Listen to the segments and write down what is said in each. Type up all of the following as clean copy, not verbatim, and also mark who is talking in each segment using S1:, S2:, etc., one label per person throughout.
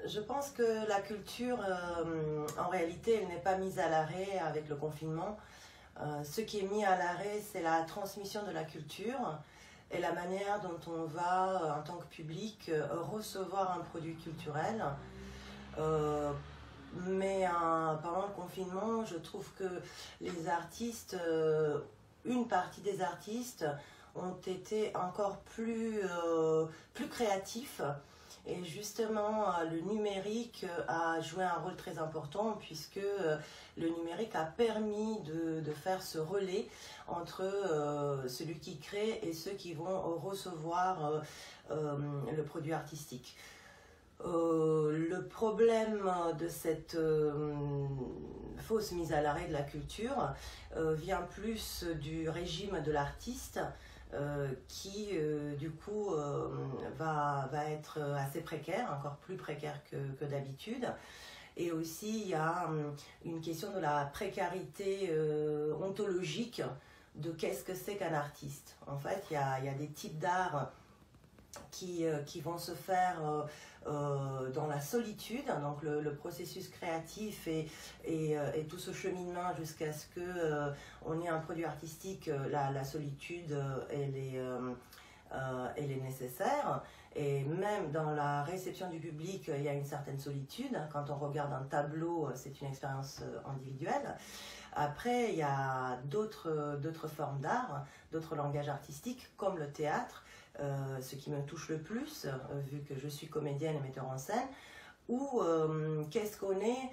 S1: Je pense que la culture, en réalité, elle n'est pas mise à l'arrêt avec le confinement. Ce qui est mis à l'arrêt, c'est la transmission de la culture et la manière dont on va, en tant que public, recevoir un produit culturel. Mais pendant le confinement, je trouve que les artistes, une partie des artistes, ont été encore plus créatifs. Et justement, le numérique a joué un rôle très important puisque le numérique a permis de faire ce relais entre celui qui crée et ceux qui vont recevoir le produit artistique. Le problème de cette fausse mise à l'arrêt de la culture vient plus du régime de l'artiste qui du coup va être assez précaire, encore plus précaire que d'habitude. Et aussi il y a une question de la précarité ontologique de qu'est-ce que c'est qu'un artiste. En fait, il y a des types d'art qui vont se faire dans la solitude, donc le processus créatif et tout ce cheminement jusqu'à ce qu'on ait un produit artistique, la solitude, elle est nécessaire. Et même dans la réception du public, il y a une certaine solitude. Quand on regarde un tableau, c'est une expérience individuelle. Après, il y a d'autres formes d'art, d'autres langages artistiques, comme le théâtre, ce qui me touche le plus, vu que je suis comédienne et metteur en scène, où qu'est-ce qu'on est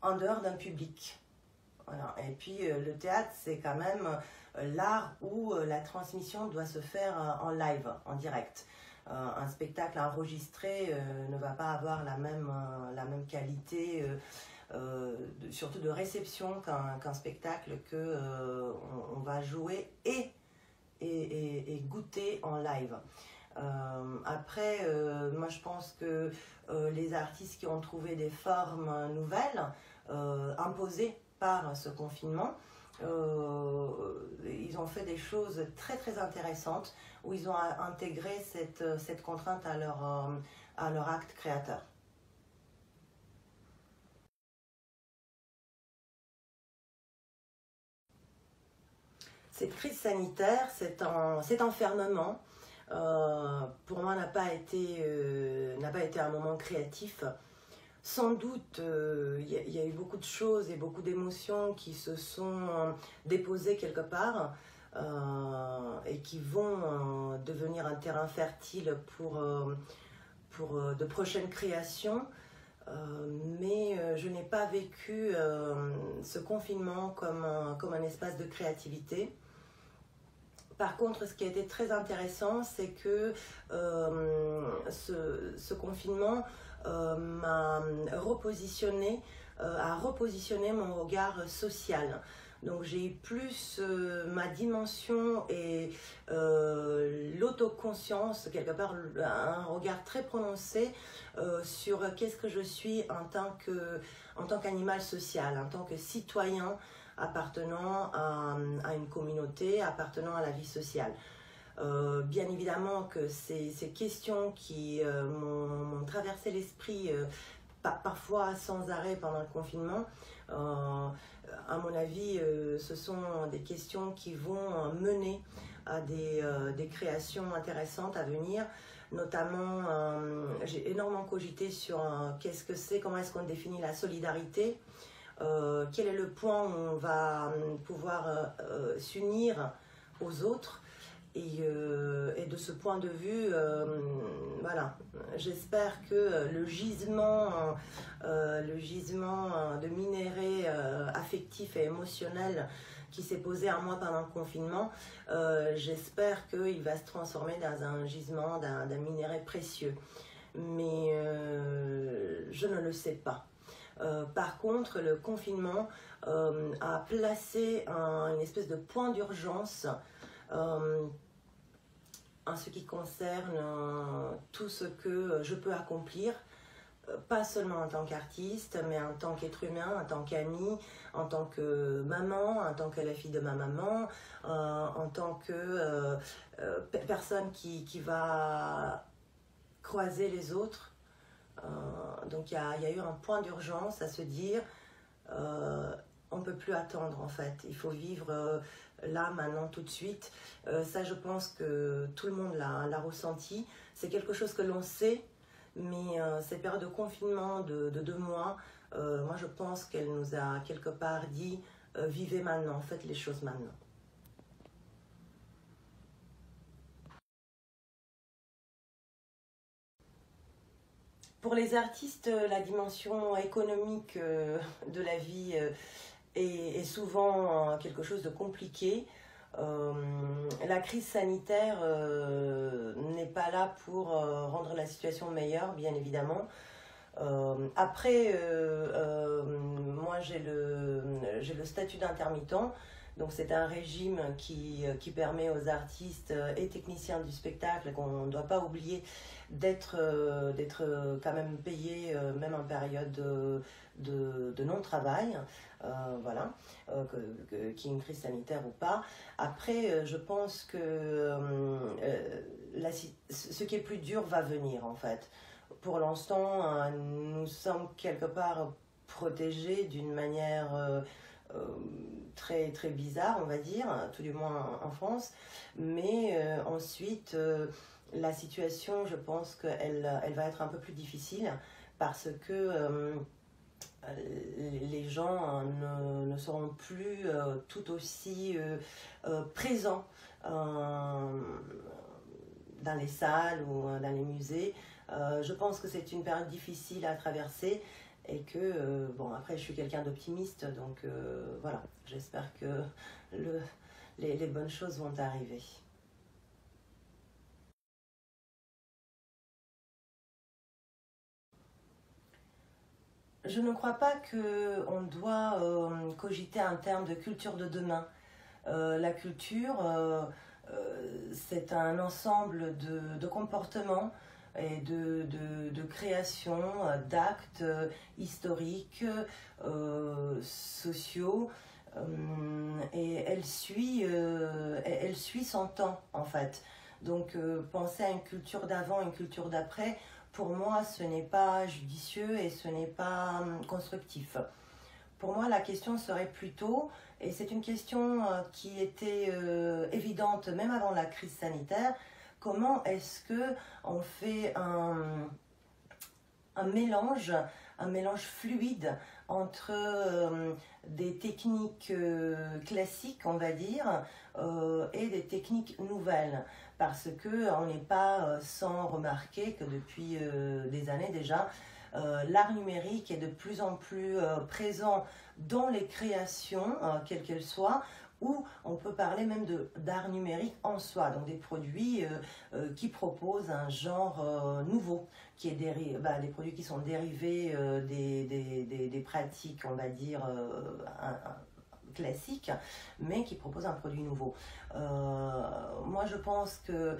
S1: en dehors d'un public. Voilà. Et puis le théâtre, c'est quand même l'art où la transmission doit se faire en live, en direct. Un spectacle enregistré ne va pas avoir la même qualité, surtout de réception qu'un spectacle qu'on va jouer et goûter en live. Après, moi je pense que les artistes qui ont trouvé des formes nouvelles, imposées par ce confinement, ils ont fait des choses très très intéressantes où ils ont intégré cette contrainte à leur acte créateur. Cette crise sanitaire, cet enfermement, pour moi n'a pas été un moment créatif. Sans doute, il y a eu beaucoup de choses et beaucoup d'émotions qui se sont déposées quelque part et qui vont devenir un terrain fertile pour de prochaines créations. Mais je n'ai pas vécu ce confinement comme un espace de créativité. Par contre, ce qui a été très intéressant, c'est que ce confinement a repositionné mon regard social. Donc j'ai eu plus ma dimension et l'autoconscience, quelque part un regard très prononcé sur qu'est-ce que je suis en tant qu'animal social, en tant que citoyen appartenant à une communauté, appartenant à la vie sociale. Bien évidemment que ces questions qui m'ont traversé l'esprit parfois sans arrêt pendant le confinement, à mon avis, ce sont des questions qui vont mener à des créations intéressantes à venir. Notamment, j'ai énormément cogité sur qu'est-ce que c'est, comment est-ce qu'on définit la solidarité, quel est le point où on va pouvoir s'unir aux autres. Et de ce point de vue, voilà, j'espère que le gisement de minerai affectif et émotionnel qui s'est posé à moi pendant le confinement, j'espère qu'il va se transformer dans un gisement d'un minerai précieux. Mais je ne le sais pas. Par contre, le confinement a placé une espèce de point d'urgence en ce qui concerne tout ce que je peux accomplir, pas seulement en tant qu'artiste, mais en tant qu'être humain, en tant qu'ami, en tant que maman, en tant que la fille de ma maman, en tant que personne qui va croiser les autres. Donc il y a eu un point d'urgence à se dire, on ne peut plus attendre en fait. Il faut vivre là, maintenant, tout de suite. Ça, je pense que tout le monde l'a ressenti. C'est quelque chose que l'on sait, mais cette période de confinement de 2 mois, moi je pense qu'elle nous a quelque part dit, vivez maintenant, faites les choses maintenant. Pour les artistes, la dimension économique de la vie est souvent quelque chose de compliqué. La crise sanitaire n'est pas là pour rendre la situation meilleure, bien évidemment. Moi j'ai le statut d'intermittent, donc c'est un régime qui permet aux artistes et techniciens du spectacle, qu'on ne doit pas oublier, d'être quand même payés, même en période de non-travail, voilà, qu'il y ait une crise sanitaire ou pas. Après, je pense que ce qui est plus dur va venir en fait. Pour l'instant, nous sommes quelque part protégés d'une manière très, très bizarre, on va dire, tout du moins en France. Mais ensuite, la situation, je pense qu'elle va être un peu plus difficile parce que les gens ne seront plus tout aussi présents dans les salles ou dans les musées. Je pense que c'est une période difficile à traverser et que, bon, après je suis quelqu'un d'optimiste, donc voilà, j'espère que les bonnes choses vont arriver. Je ne crois pas qu'on doit cogiter un terme de culture de demain. La culture, c'est un ensemble de comportements et de créations, d'actes historiques, sociaux, et elle suit son temps en fait. Donc penser à une culture d'avant, une culture d'après, pour moi ce n'est pas judicieux et ce n'est pas constructif. Pour moi, la question serait plutôt, et c'est une question qui était évidente même avant la crise sanitaire, comment est-ce que on fait un mélange, un mélange fluide entre des techniques classiques, on va dire, et des techniques nouvelles. Parce qu'on n'est pas sans remarquer que depuis des années déjà, l'art numérique est de plus en plus présent dans les créations, quelles qu'elles soient, ou on peut parler même d'art numérique en soi, donc des produits qui proposent un genre nouveau, qui est des produits qui sont dérivés des pratiques, on va dire, classiques, mais qui proposent un produit nouveau. Moi, je pense que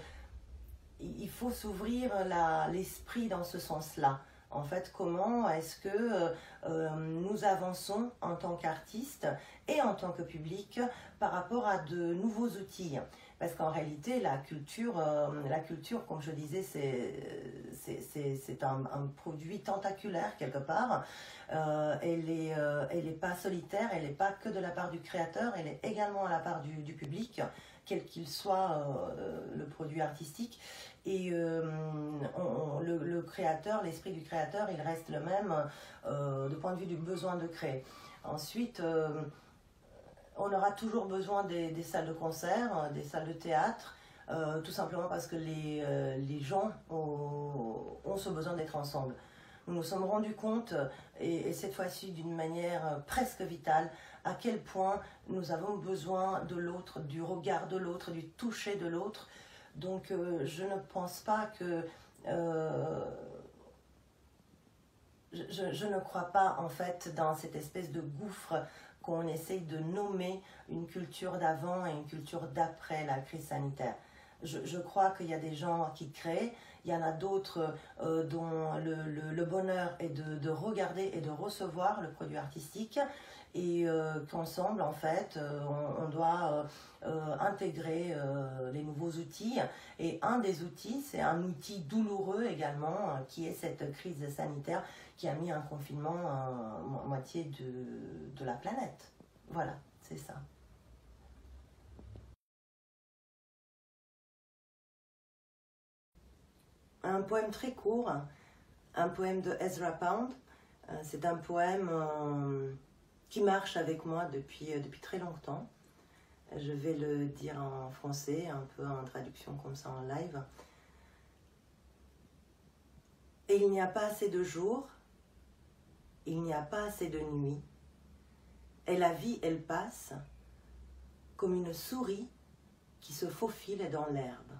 S1: il faut s'ouvrir l'esprit dans ce sens-là. En fait, comment est-ce que nous avançons en tant qu'artistes et en tant que public par rapport à de nouveaux outils? Parce qu'en réalité, la culture, comme je disais, c'est un produit tentaculaire quelque part. Elle est pas solitaire, elle n'est pas que de la part du créateur, elle est également à la part du public, quel qu'il soit le produit artistique. Et le créateur, l'esprit du créateur, il reste le même du point de vue du besoin de créer. Ensuite, on aura toujours besoin des salles de concert, des salles de théâtre, tout simplement parce que les gens ont ce besoin d'être ensemble. Nous nous sommes rendus compte, et cette fois-ci d'une manière presque vitale, à quel point nous avons besoin de l'autre, du regard de l'autre, du toucher de l'autre. Donc je ne pense pas que... je ne crois pas en fait dans cette espèce de gouffre qu'on essaye de nommer une culture d'avant et une culture d'après la crise sanitaire. Je crois qu'il y a des gens qui créent, Il y en a d'autres dont le bonheur est de regarder et de recevoir le produit artistique et qu'ensemble, en fait, on doit intégrer les nouveaux outils. Et un des outils, c'est un outil douloureux également, qui est cette crise sanitaire qui a mis un confinement à moitié de la planète. Voilà, c'est ça. Un poème très court, un poème de Ezra Pound. C'est un poème qui marche avec moi depuis très longtemps. Je vais le dire en français, un peu en traduction comme ça en live. Et il n'y a pas assez de jours, il n'y a pas assez de nuits, et la vie, elle passe comme une souris qui se faufile dans l'herbe.